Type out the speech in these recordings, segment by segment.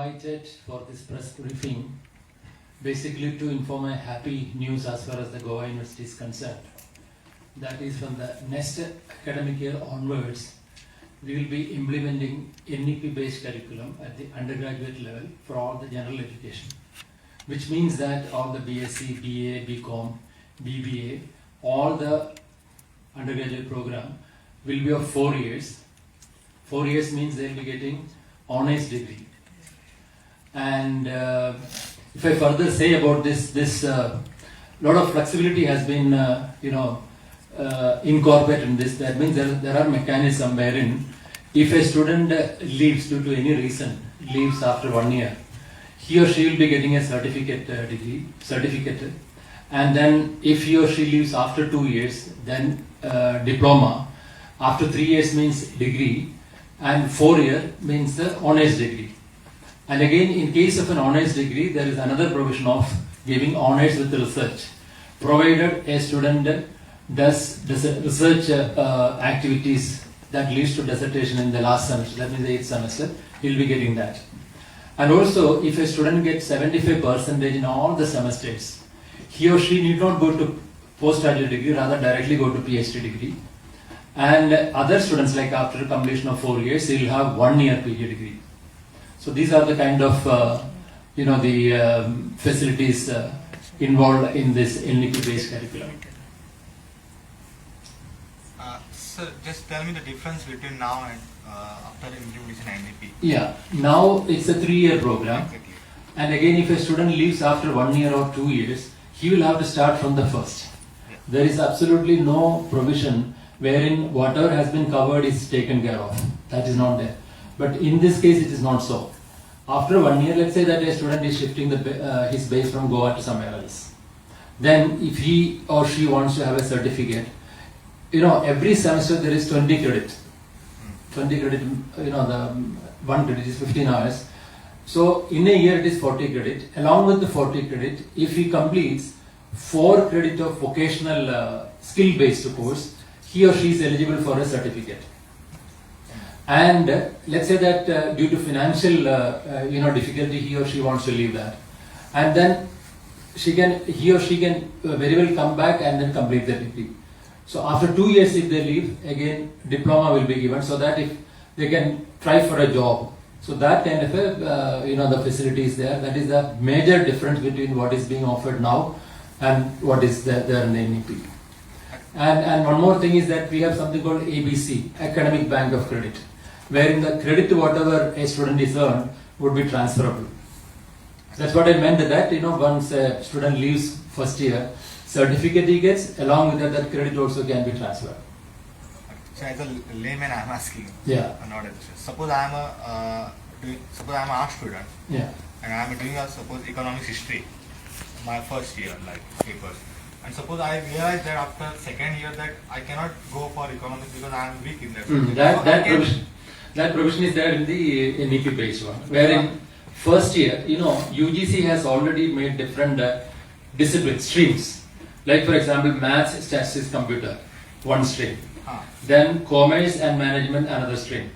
invited for this press briefing basically to inform a happy news as far as the Goa University is concerned. That is, from the next academic year onwards, we will be implementing NEP based curriculum at the undergraduate level for all the general education, which means that all the BSc, BA, BCom, BBA, all the undergraduate program will be of 4 years. 4 years means they will be getting honors degree. And if I further say about this, lot of flexibility has been incorporated in this. That means there are mechanisms wherein if a student leaves due to any reason, leaves after 1 year, he or she will be getting a certificate, and then if he or she leaves after 2 years, then diploma. After 3 years means degree, and 4 year means the honors degree. And again, in case of an honors degree, there is another provision of giving honors with research, provided a student does research activities that leads to dissertation in the last semester, that means the 8th semester, he will be getting that. And also, if a student gets 75% in all the semesters, he or she need not go to postgraduate degree, rather directly go to PhD degree. And other students, like after completion of 4 years, they will have 1 year PhD degree. So these are the kind of facilities involved in this NEP-based curriculum. Sir, just tell me the difference between now and after implementation NEP. Yeah, now it's a 3-year program. Exactly. And again, if a student leaves after 1 year or 2 years, he will have to start from the first. Yeah. There is absolutely no provision wherein whatever has been covered is taken care of. That is not there. But in this case, it is not so. After 1 year, let's say that a student is shifting his base from Goa to somewhere else. Then if he or she wants to have a certificate, every semester there is 20 credit. 20 credit, the 1 credit is 15 hours. So in a year it is 40 credit. Along with the 40 credit, if he completes 4 credit of vocational skill-based course, he or she is eligible for a certificate. And let's say that due to financial difficulty, he or she wants to leave that, and then he or she can very well come back and then complete the degree. So after 2 years, if they leave, again diploma will be given, so that if they can try for a job. So that kind of the facility is there. That is the major difference between what is being offered now and what is there in the NEP. And one more thing is that we have something called ABC, Academic Bank of Credit, wherein the credit to whatever a student is earned would be transferable. That's what I meant, that once a student leaves first year, certificate he gets, along with that credit also can be transferred. So as a layman, I am asking. Yeah. Not as a, suppose I am an art student. Yeah. And I am doing economics history, my first year, like papers. And suppose I realize that after second year that I cannot go for economics because I am weak in that. That provision is there in the NEP based one, wherein first year, UGC has already made different disciplines, streams. Like for example, maths, statistics, computer, one stream. Then commerce and management, another stream.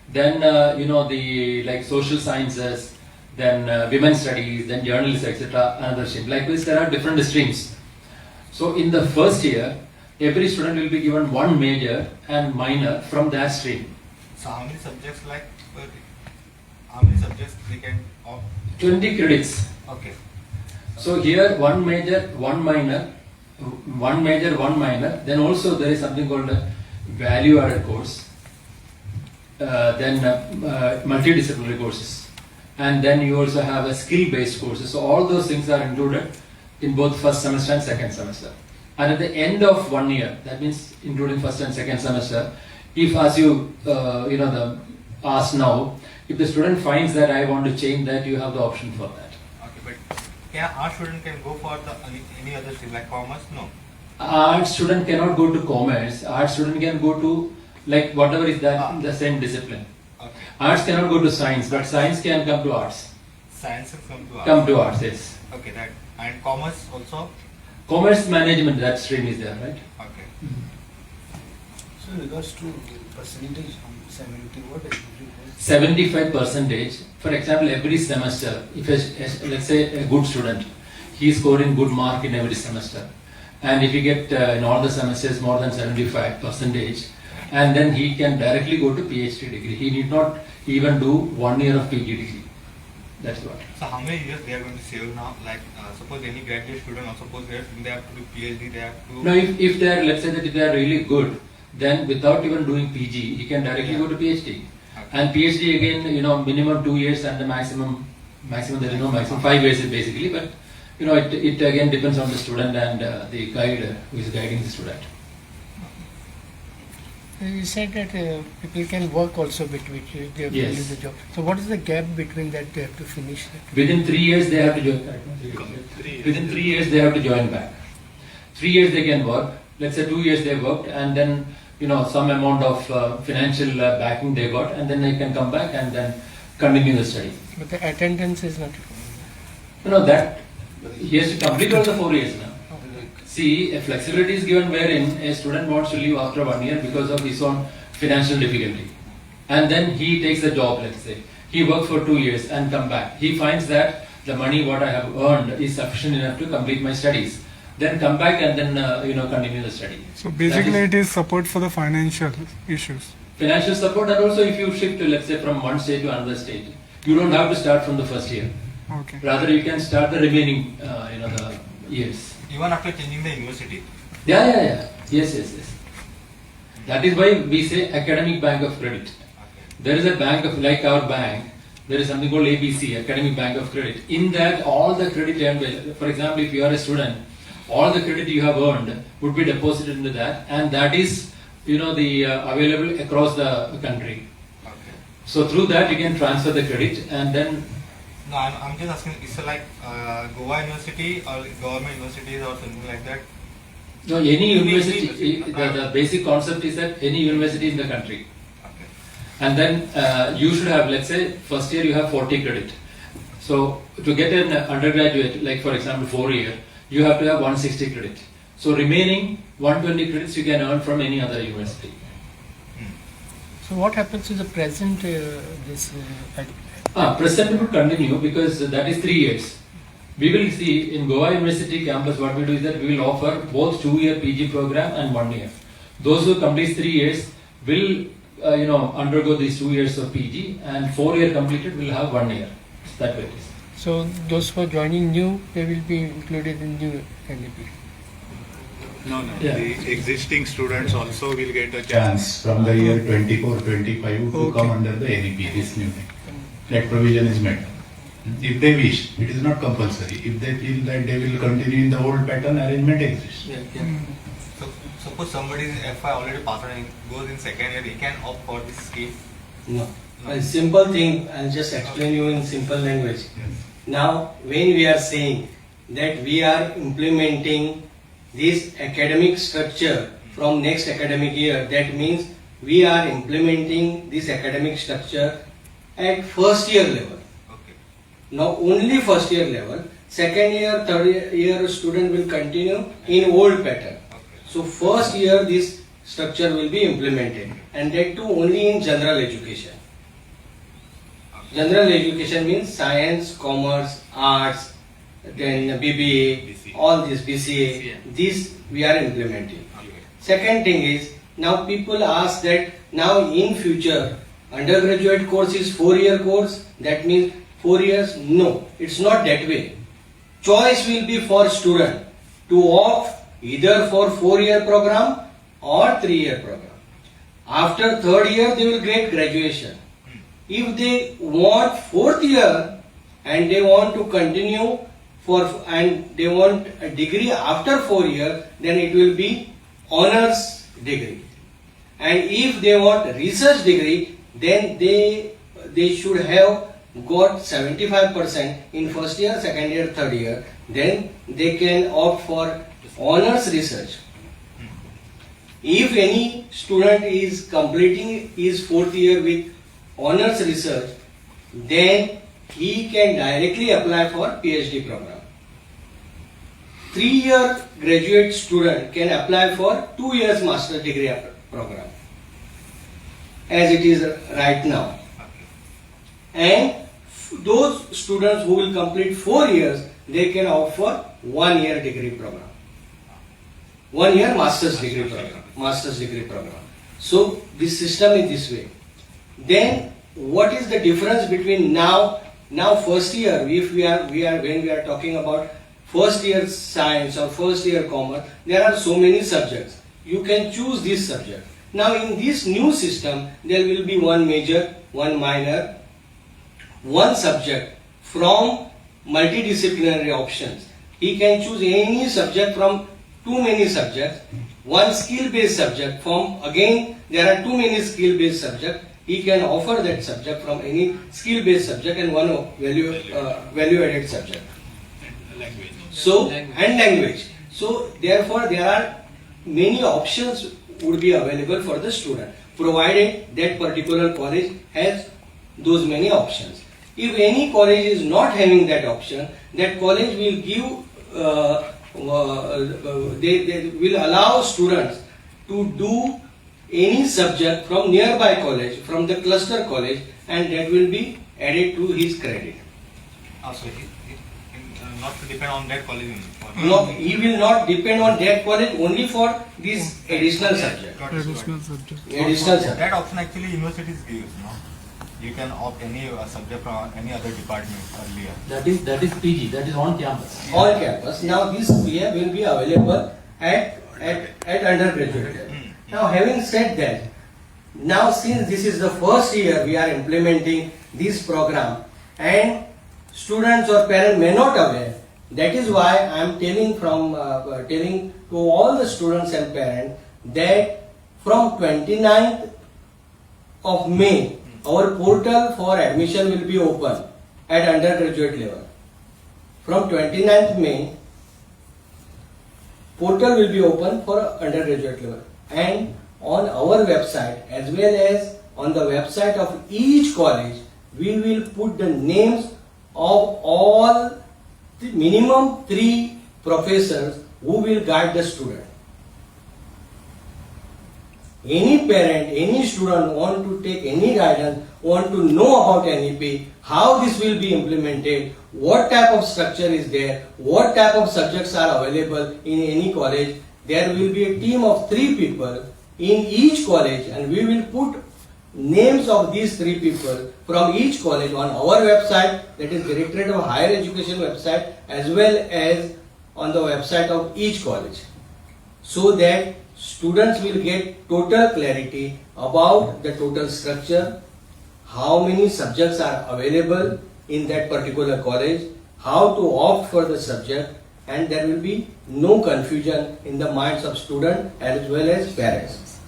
Then the social sciences, then women's studies, then journalism, etc., another stream. Like this, there are different streams. So in the first year, every student will be given one major and minor from that stream. So how many subjects they can? 20 credits. Okay. So here one major, one minor, one major, one minor. Then also there is something called a value-added course. Then multidisciplinary courses, and then you also have a skill-based courses. So all those things are included in both first semester and second semester. And at the end of 1 year, that means including first and second semester, if as you ask now, if the student finds that I want to change that, you have the option for that. Okay, but art student can go for any other stream like commerce? No. Art student cannot go to commerce. Art student can go to whatever is that the same discipline. Okay. Arts cannot go to science, but science can come to arts. Science can come to arts. Come to arts, yes. Okay, that. And commerce also? Commerce management, that stream is there, right? Okay. So in regards to percentage, 70, what exactly was? 75%. For example, every semester, if let's say a good student, he is scoring good mark in every semester, and if he get in all the semesters more than 75%, and then he can directly go to PhD degree. He need not even do 1 year of PG degree. That's what. So how many years they are going to save now? Like suppose any graduate student, or suppose they have to do PhD, they have to. No, if they are, let's say that if they are really good, then without even doing PG, he can directly go to PhD. Okay. And PhD again, minimum 2 years, and the maximum there is no maximum, 5 years basically. But it again depends on the student and the guide who is guiding the student. You said that people can work also between they have to Yes. leave the job. So what is the gap between that they have to finish that? Within 3 years they have to join. Within 3 years they have to join back. 3 years they can work. Let's say 2 years they worked, and then some amount of financial backing they got, and then they can come back and then continue the study. But the attendance is not. That he has to complete all the 4 years now. See, a flexibility is given wherein a student wants to leave after 1 year because of his own financial difficulty. And then he takes a job, let's say. He works for 2 years and come back. He finds that the money what I have earned is sufficient enough to complete my studies. Then come back and then continue the study. So basically it is support for the financial issues. Financial support, and also if you shift, let's say, from one state to another state, you don't have to start from the first year. Okay. Rather, you can start the remaining the years. Even after changing the university. Yeah. Yes. That is why we say academic bank of credit. Okay. There is a bank of, like our bank, there is something called ABC, Academic Bank of Credit. In that, all the credit earned, for example, if you are a student, all the credit you have earned would be deposited into that, and that is, the available across the country. Okay. So through that, you can transfer the credit, and then. No, I'm just asking, is it like Goa University or government universities or something like that? No, any university, the basic concept is that any university in the country. Okay. And then you should have, let's say, first year you have 40 credit. So to get an undergraduate, like for example 4 year, you have to have 160 credit. So remaining 120 credits you can earn from any other university. So what happens to the present Present would continue because that is 3 years. We will see in Goa University campus what we do is that we will offer both 2-year PG program and 1 year. Those who complete 3 years will undergo these 2 years of PG, and 4 year completed will have 1 year. That way it is. So those who are joining new, they will be included in new NEP. No. Yeah. The existing students also will get a chance. Chance from the year 24-25 to come under the NEP, this new thing. That provision is met. If they wish, it is not compulsory. If they feel that they will continue in the old pattern, arrangement exists. So suppose somebody is FI already passed and goes in second year, he can opt for this scheme. No. A simple thing, I'll just explain you in simple language. Yes. Now, when we are saying that we are implementing this academic structure from next academic year, that means we are implementing this academic structure at first year level. Okay. Now only first year level, second year, third year student will continue in old pattern. Okay. So first year this structure will be implemented, and that too only in general education. General education means science, commerce, arts, then BBA, all this BCA, this we are implementing. Okay. Second thing is, now people ask that now in future undergraduate course is 4-year course, that means 4 years. No, it's not that way. Choice will be for student to opt either for 4-year program or 3-year program. After 3rd year they will get graduation. If they want 4th year and they want to continue and they want a degree after 4 years, then it will be honors degree. And if they want research degree, then they should have got 75% in first year, second year, third year. Then they can opt for honors research. If any student is completing his 4th year with honors research, then he can directly apply for PhD program. 3-year graduate student can apply for 2 years master degree program as it is right now. And those students who will complete 4 years, they can opt for 1 year degree program. 1 year master's degree program. So this system is this way. Then what is the difference between now first year, if when we are talking about first year science or first year commerce, there are so many subjects. You can choose this subject. Now in this new system, there will be one major, one minor, one subject from multidisciplinary options. He can choose any subject from too many subjects. One skill-based subject from, again, there are too many skill-based subjects. He can offer that subject from any skill-based subject and one value-added subject. Language. So, and language. So, therefore, there are many options would be available for the student, provided that particular college has those many options. If any college is not having that option, that college will give, they will allow students to do any subject from nearby college, from the cluster college, and that will be added to his credit. So not to depend on that college. No, he will not depend on that college only for this additional subject. Additional subject. Additional subject. That option actually universities gives, no? You can opt any subject from any other department earlier. That is PG, that is on campus. On campus. Now this PM will be available at undergraduate level. Now having said that, now since this is the first year we are implementing this program and students or parents may not aware, that is why I am telling to all the students and parents that from 29th of May, our portal for admission will be open at undergraduate level. From 29th May, portal will be open for undergraduate level. And on our website as well as on the website of each college, we will put the names of all the minimum 3 professors who will guide the student. Any parent, any student want to take any guidance, want to know about NEP, how this will be implemented, what type of structure is there, what type of subjects are available in any college, there will be a team of 3 people in each college and we will put names of these 3 people from each college on our website, that is Directorate of Higher Education website, as well as on the website of each college, so that students will get total clarity about the total structure, how many subjects are available in that particular college, how to opt for the subject, and there will be no confusion in the minds of students as well as parents.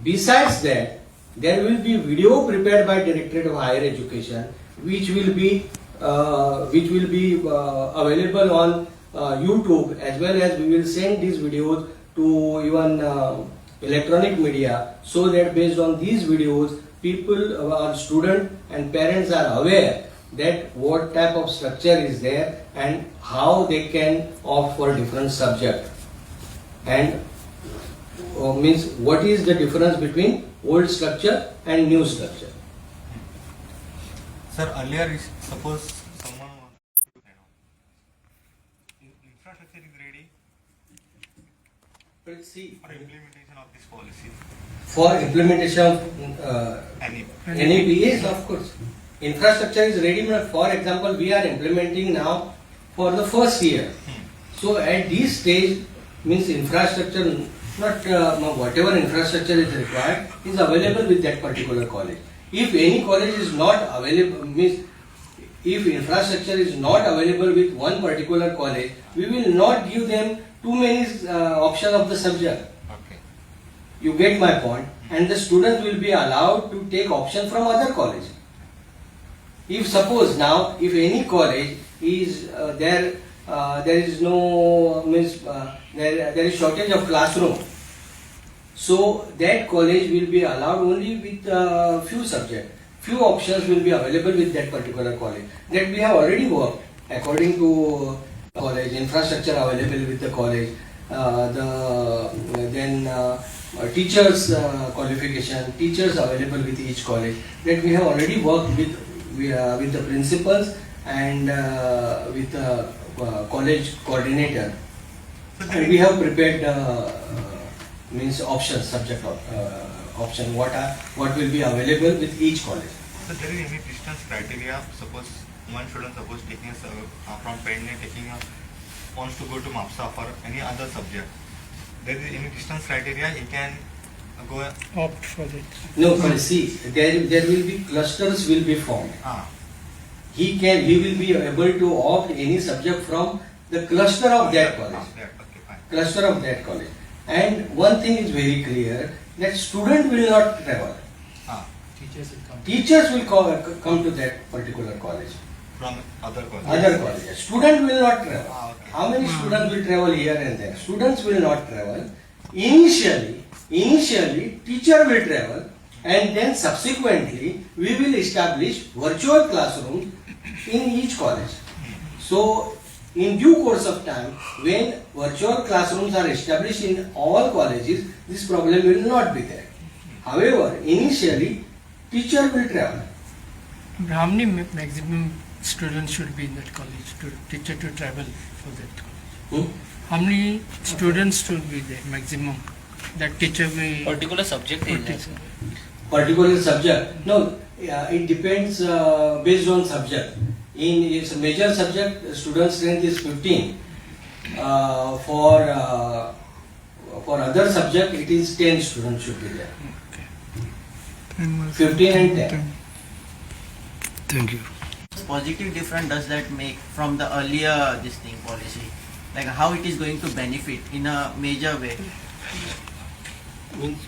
Besides that, there will be video prepared by Directorate of Higher Education, which will be available on YouTube, as well as we will send these videos to even electronic media, so that based on these videos, people, our students and parents are aware that what type of structure is there and how they can opt for different subject, and means what is the difference between old structure and new structure. Sir, earlier, suppose someone wants to, infrastructure is ready Let's see. for implementation of this policy. For implementation of NEP, yes, of course. Infrastructure is ready. For example, we are implementing now for the first year. So at this stage, means infrastructure, not whatever infrastructure is required is available with that particular college. If any college is not available, means if infrastructure is not available with one particular college, we will not give them too many options of the subject. Okay. You get my point, and the student will be allowed to take option from other college. If suppose now, if any college is there is no means there is shortage of classroom, so that college will be allowed only with few subjects. Few options will be available with that particular college. That we have already worked according to college infrastructure available with the college. teachers qualification, teachers available with each college, that we have already worked with the principals and with the college coordinator. And we have prepared means options, subject option, what will be available with each college. So there is any distance criteria? Suppose one student taking from Penn wants to go to MAPSA for any other subject. There is any distance criteria he can go. Opt for it. No, but see, there will be clusters will be formed. He will be able to opt any subject from the cluster of that college. Okay, fine. Cluster of that college. And one thing is very clear, that student will not travel. Teachers will come to that particular college. From other colleges. Other colleges. Student will not travel. Okay. How many students will travel here and there? Students will not travel. Initially, teacher will travel, and then subsequently we will establish virtual classrooms in each college. So, in due course of time, when virtual classrooms are established in all colleges, this problem will not be there. However, initially, teacher will travel. How many maximum students should be in that college to teacher to travel for that college? How many students should be there maximum that teacher will particular subject is Particular subject? No, it depends based on subject. In its major subject, student strength is 15. For other subject, it is 10 students should be there. 15 and 10. Thank you. positive difference does that make from the earlier this thing policy? Like how it is going to benefit in a major way? Means